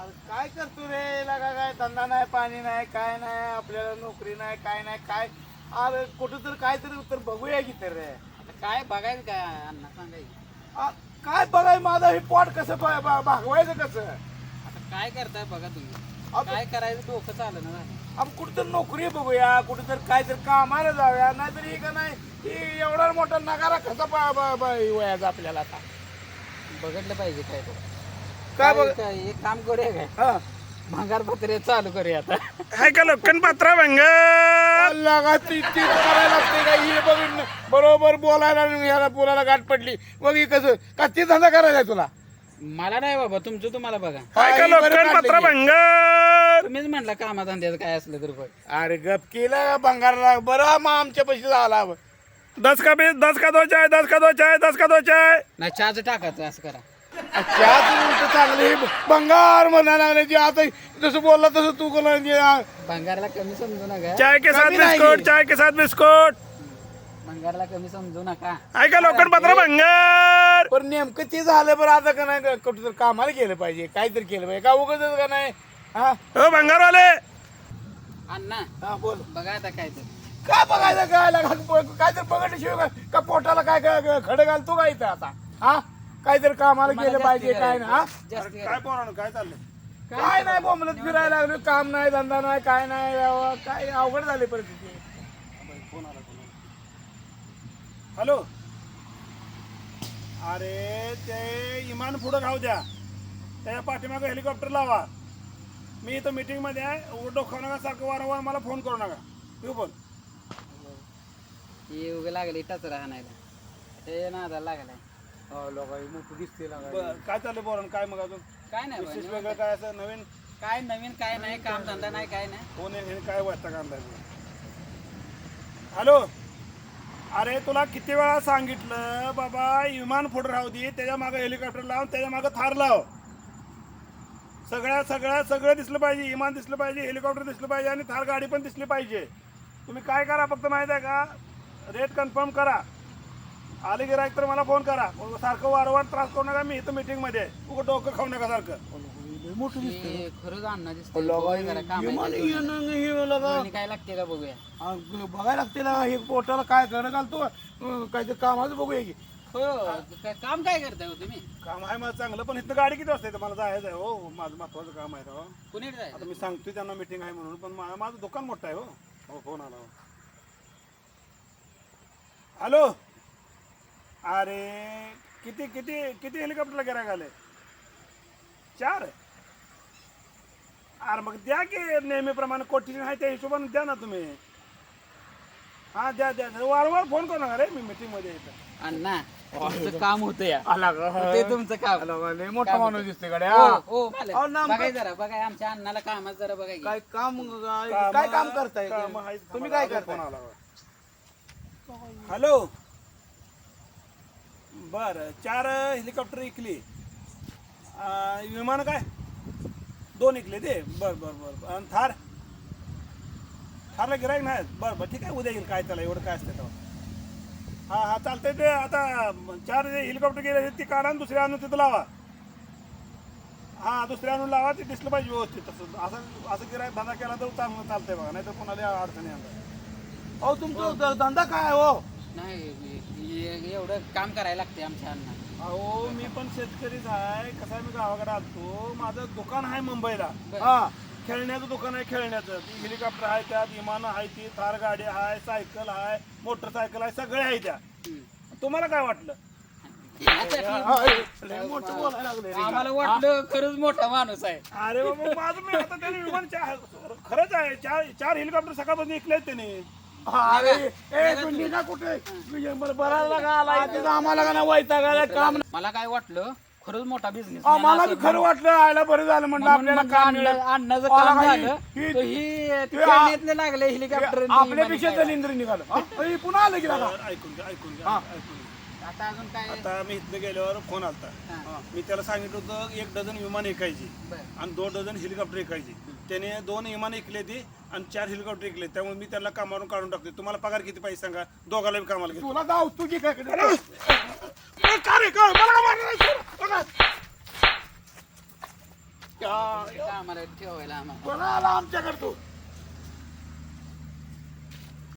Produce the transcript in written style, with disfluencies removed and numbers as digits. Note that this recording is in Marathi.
अरे काय करतो रे लागा काय धंदा नाही पाणी नाही काय नाही आपल्याला नोकरी नाही काय नाही काय अरे कुठं तर काय तरी उत्तर बघूया की तर रे आता काय बघायचं काय अण्णा सांगायचं. काय बघाय माझं हे पोट कसं भागवायचं कसं. आता काय करताय बघा तुम्ही. आपण- काय करायचं डोकं चाललं ना. आपण कुठं तर नोकरी बघूया कुठं तर काय तर कामाला जाऊया नाहीतर हे का नाही ही एवढा मोठा नगारा कसा वयाचा आपल्याला आता बघितलं पाहिजे काय तो. काय बघ काय एक काम करूया काय हा भंगार पत्रे चालू करूया आता. हाय का लोखंडपत्रा भंगार लागा ती करायला लागते का ही बघून बरोबर बोलायला याला बोलायला गाठ पडली बघ ही कसं का ती धंदा करायचा तुला मला नाही बाबा तुमचं तुम्हाला बघा. हाय का ही बरं लोखंडपत्रा काढली. भंगार तुम्हीच म्हटलं कामाधंद्याचं काय असलं तर बघ. अरे गप केला भंगारला बरं मग आमच्या पैसे झाला 10 का 20 10 का 2 चाय 10 का 2 चाय 10 का 2 चाय. नाही चहाचं टाकायचं असं करा. चांगले भंगार म्हणायला लागले जे आता जसं बोलला तसं तू बोला भंगारला कमी समजू नका. चाय के साथ कमी नाही. बिस्कुट चाय के साथ बिस्कुट. भंगारला कमी समजू नका. हाय का लोखंडपत्रा भंगार. पण नेमकं ते झालं बरं आता का नाही कुठं तर कामाला गेलं पाहिजे काहीतरी केलं पाहिजे का उगाच का नाही हा हो भंगारवाले अण्णा हा बोल बघा आता काय तर. काय बघायचं काय काय तर बघण्याशिवाय का पोटाला काय काय खडं घालतो का इथं आता हा काहीतरी कामाला तुम्हाला गेलं पाहिजे जास्ती काय ना हा जास्ती काय पोरानं काय चाललंय. काय नाही बोंबलत फिरायला लागलो काम नाही धंदा नाही काय नाही काय अवघड झाली परिस्थिती. हॅलो अरे ते इमान पुढं राहू द्या त्याच्या पाठीमागं हेलिकॉप्टर लावा. मी इथं मीटिंग मध्ये आहे डोखाव नका सारखं वारंवार मला फोन करू नका. येऊ पण हे उगा लागले टच राहण्याला हे नादाला लागलाय. मोठं दिसते काय चाललंय पोरानं काय मग अजून काय नाही विशेष बा, वेगळं काय असं नवीन काय नवीन काय नाही काम धंदा नाही काय नाही. फोन हे काय वाटतं का हॅलो अरे तुला किती वेळा सांगितलं बाबा विमान पुढे राहू दे त्याच्या मागं हेलिकॉप्टर लाव त्याच्या मागं थार लाव. सगळं दिसलं पाहिजे विमान दिसलं पाहिजे हेलिकॉप्टर दिसलं पाहिजे आणि थार गाडी पण दिसली पाहिजे. तुम्ही काय करा फक्त माहिती आहे का रेट कन्फर्म करा. आले गिरायक तर मला फोन करा. सारखं वारंवार त्रास करू नका. मी इथं मीटिंग मध्ये आहे. उगं डोकं खाऊ नका सारखं. मोठं हे खरंच अण्णा दिसतंय. दिसतं बघूया जरा कामाचं काय लागते का बघूया. बघायला लागते ना हे पोटाला काय घडं घालतो काहीतरी कामाचं बघूया की हो काम काय करताय हो तुम्ही. काम आहे मला चांगलं पण इथं गाडी किती वाजता येतं मला जायचं आहे हो. माझं महत्वाचं काम आहे हो. कुणीकडे आता जायचं. मी सांगतोय त्यांना मीटिंग आहे म्हणून पण माझं दुकान मोठं आहे हो. फोन आला. हॅलो अरे किती किती किती हेलिकॉप्टरला गिरायक आले 4. अरे मग द्या की नेहमीप्रमाणे कोटेशन आहे त्या हिशोबाने द्या ना तुम्ही. हा द्या वारंवार फोन करू नका रे मी मीटिंग मध्ये येतं. अण्णा तुमचं काम होतं या आला ते तुमचं काम. मोठा माणूस दिसते गड्या हो मालक. अहो, नाम बघाय जरा बघाय आमच्या अण्णाला कामात जरा बघाय की. काय काम काय काम करताय काम आहे. तुम्ही काय फोन करताय आला. हॅलो बर 4 हेलिकॉप्टर इकली. विमान काय 2 इकले ते बर आणि थारला गिरायक नाही बरं ठीक आहे उद्या येईल काय त्याला एवढं काय असतं तेव्हा. हा चालतंय ते आता 4 हेलिकॉप्टर गेले ती काढा आणि दुसरे आणून तिथं लावा. हा दुसरे आणून लावा ते दिसलं पाहिजे व्यवस्थित. असं गिरायक धंदा केला तर चांगलं चालतंय बघा नाही तर कोणाला अडचणी आणतात. अहो तुमचा धंदा काय हो नाही एवढं काम करायला लागते आमच्या अण्णा. अहो मी पण शेतकरीच आहे. कसं आहे मी गावाकडे आलतो माझं दुकान आहे मुंबईला. हा खेळण्याचं दुकान आहे खेळण्याचं. ती हेलिकॉप्टर आहे त्यात विमानं आहे ती थार गाडी आहे सायकल आहे मोटरसायकल आहे सगळे आहे त्या. तुम्हाला काय वाटलं. लय मोठं बोलायला लागले रे. आम्हाला वाटलं खरंच मोठा माणूस आहे. अरे बाबा माझं मी आता त्याने विमान खरंच आहे 4 हेलिकॉप्टर सकाळपासून इकलेत त्याने. अरे ए तू निघा कुठे बरायला का आला तिथं आम्हाला का नाही वैतागायला काम नाही. मला काय वाटलं खरंच मोठा बिझनेस. आम्हाला बी खरं वाटलं आयला बरं झालं म्हणलं आपल्याला काम मिळेल. अण्णाचं काम अहो, झालं ही- तर ही ते- खेळण्यातले लागले हेलिकॉप्टर. आपल्यापेक्षा दलिंद्र निघालं हा? हे पुन्हा आलं की दादा ऐकून घ्या ऐकून घ्या. आता अजून काय. आता मी इथनं गेल्यावर फोन आलता. मी त्याला सांगितलं होतं 1 डझन विमान ऐकायची बरं. आणि 2 डझन हेलिकॉप्टर ऐकायची. त्याने 2 विमान ऐकले ती आणि 4 हेलिकॉप्टर ऐकले. त्यामुळे मी त्याला कामावरून काढून टाकते. तुम्हाला पगार किती पाहिजे सांगा दोघाला बी कामाला घेतो. तुला जाऊ तुझी काय का रे, का? मला का मारलं नाही? बघा. या, कामाला ठेवायला आम्हाला कोणा आला आमच्याकडे तू